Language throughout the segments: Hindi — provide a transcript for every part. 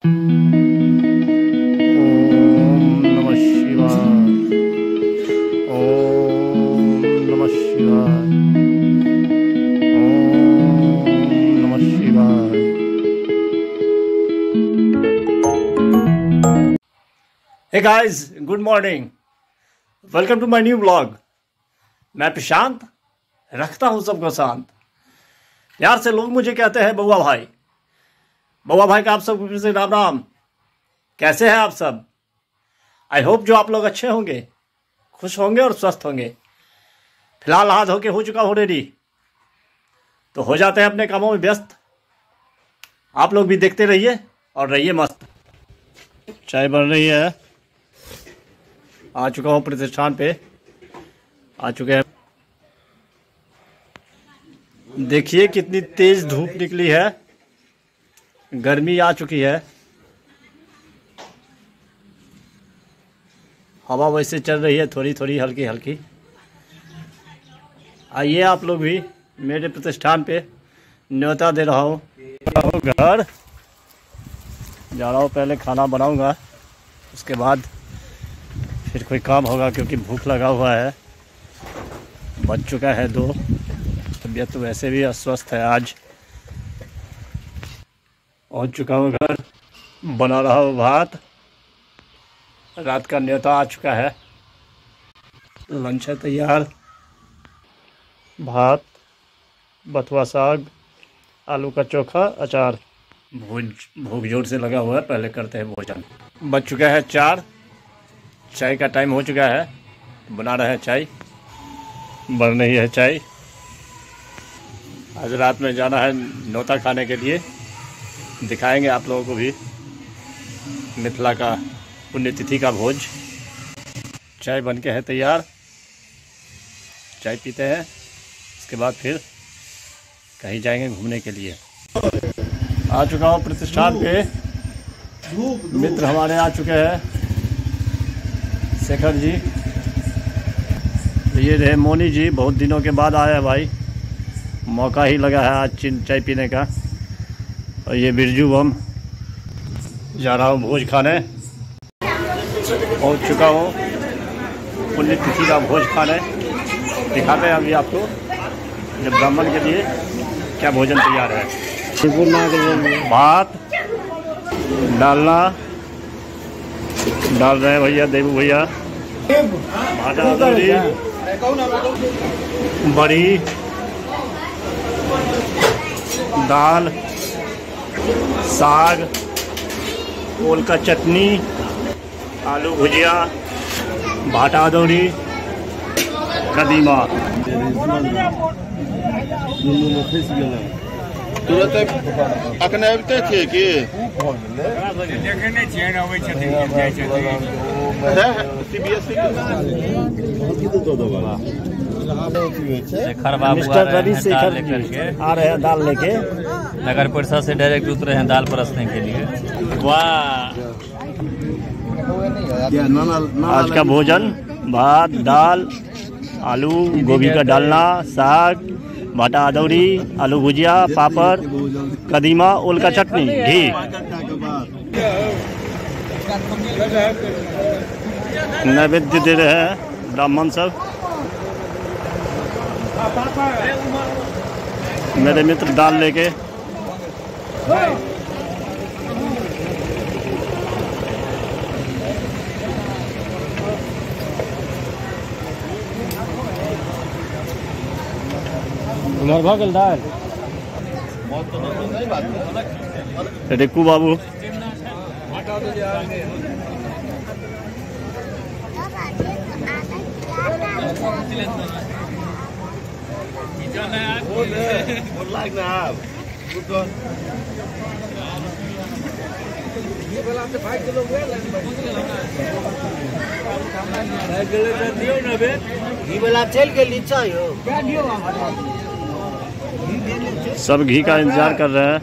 नमः शिवाय। ओम नमः शिवाय। ओम नमः शिवाय। Hey guys, good morning, welcome to my new blog. मैं प्रशांत, रखता हूँ सबको शांत। प्यार से लोग मुझे कहते हैं बउआ भाई। बउआ भाई का आप सबको फिर से राम राम। कैसे हैं आप सब? आई होप जो आप लोग अच्छे होंगे, खुश होंगे और स्वस्थ होंगे। फिलहाल हाथ धो के हो चुका हूँ रेडी, तो हो जाते हैं अपने कामों में व्यस्त। आप लोग भी देखते रहिए और रहिए मस्त। चाय बन रही है। आ चुका हूँ प्रतिष्ठान पे, आ चुके हैं। देखिए कितनी तेज धूप निकली है, गर्मी आ चुकी है। हवा वैसे चल रही है, थोड़ी थोड़ी हल्की हल्की। आइए आप लोग भी मेरे प्रतिष्ठान पे, न्योता दे रहा हूँ। घर जा रहा हूँ, पहले खाना बनाऊंगा, उसके बाद फिर कोई काम होगा, क्योंकि भूख लगा हुआ है। बज चुका है 2। तबीयत तो वैसे भी अस्वस्थ है आज। पहुँच चुका हूँ घर, बना रहा हूँ भात। रात का न्योता आ चुका है, लंच है तैयार। भात, बथुआ साग, आलू का चोखा, अचार। भूख जोर से लगा हुआ है, पहले करते हैं भोजन। बज चुका है 4, चाय का टाइम हो चुका है। बना रहे हैं चाय, बन रही है चाय। आज रात में जाना है न्योता खाने के लिए। दिखाएंगे आप लोगों को भी मिथिला का पुण्यतिथि का भोज। चाय बन के है तैयार, चाय पीते हैं, उसके बाद फिर कहीं जाएंगे घूमने के लिए। आ चुका हूँ प्रतिष्ठान पे। मित्र हमारे आ चुके हैं, शेखर जी। ये रहे मोनी जी, बहुत दिनों के बाद आया भाई, मौका ही लगा है आज चाय पीने का। और ये बिरजू बम, जा रहा हूँ भोज खाने। पहुँच चुका हूँ पुण्यतिथि का भोज खाने। दिखाते हैं अभी आपको जब ब्राह्मण के लिए क्या भोजन तैयार है। भात डालना डाल रहे हैं भैया, देवू भैया। भाटा अदौरी, बड़ी, दाल, साग, ओल का चटनी, आलू भुजिया, भाटा अदौरी, कदीमा। तुरंत अखने अबिते छियै कि मिस्टर रवि शेखर आ रहे हैं दाल लेके। नगर परिषद से डायरेक्ट उतरे हैं दाल परसने के लिए। वाह! आज का भोजन भात, दाल, आलू गोभी का डालना, साग, भाटा अदौरी, आलू भुजिया, पापड़, कदीमा, ओल का चटनी, घी। नैवेद्य दे रहे हैं ब्राह्मण सब। मेरे मित्र दाल लेके। भगल दाल रिक्कू बाबू। सब घी का इंतजार कर रहे हैं।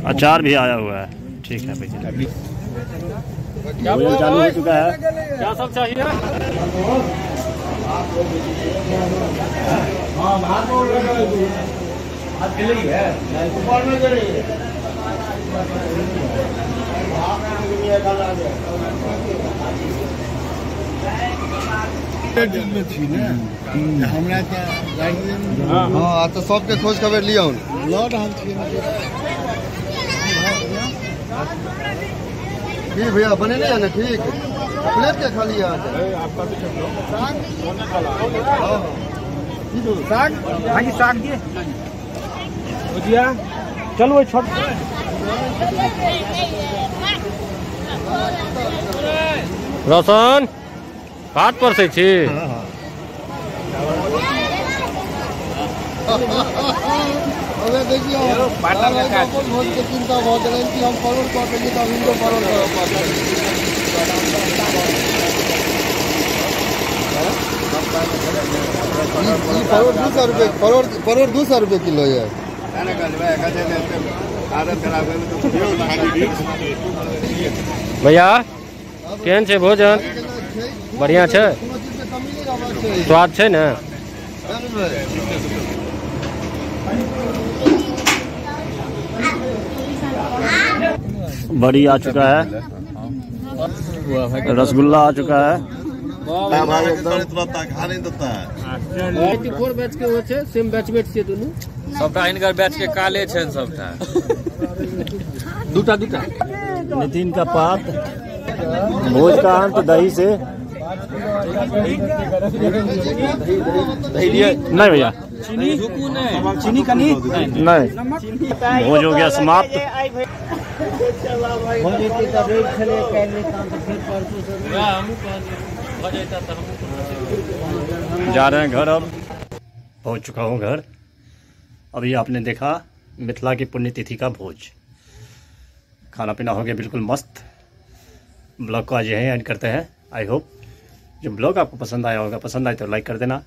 अचार भी आया हुआ है। ठीक है भैया, भोजन चालू हो चुका है। क्या सब चाहिए? हाँ तो सबके खोज खबर लिया ठीक भैया, बने नहीं है ना? ठीक, प्लेट क्या खा लिया? साग, हाँ जी साग दिए भुजिया। चलो वो छोट रोशन हाथ पर से छी। अबे देखिए भोज के चिंता बहुत है कि हम परोड़ पकड़ेंगे तो इनको परोड़ परोड़ 200 रुपये, परोड़ 200 रुपये किलो है। भैया केहन छै भोजन? बढ़िया छै, स्वाद छै ने? बड़ी आ चुका है, रसगुल्ला आ चुका है। सबटा हिनकर बैच के काले छनि सबटा। दूटा नितिन का पात, भोज का अंत दही से। नहीं भैया, चीनी का नहीं, भोज हो गया समाप्त। जा रहे हैं घर, अब पहुंच चुका हूं घर। अभी आपने देखा मिथिला की पुण्यतिथि का भोज, खाना पीना हो गया बिल्कुल मस्त। ब्लॉग को आज यहीं एंड करते हैं। आई होप जो ब्लॉग आपको पसंद आया होगा, पसंद आए तो लाइक कर देना,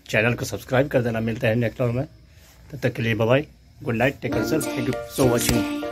चैनल को सब्सक्राइब कर देना। मिलते हैं नेक्स्ट व्लॉग में, तब तक के लिए bye bye, good night, take care, thank you so watching.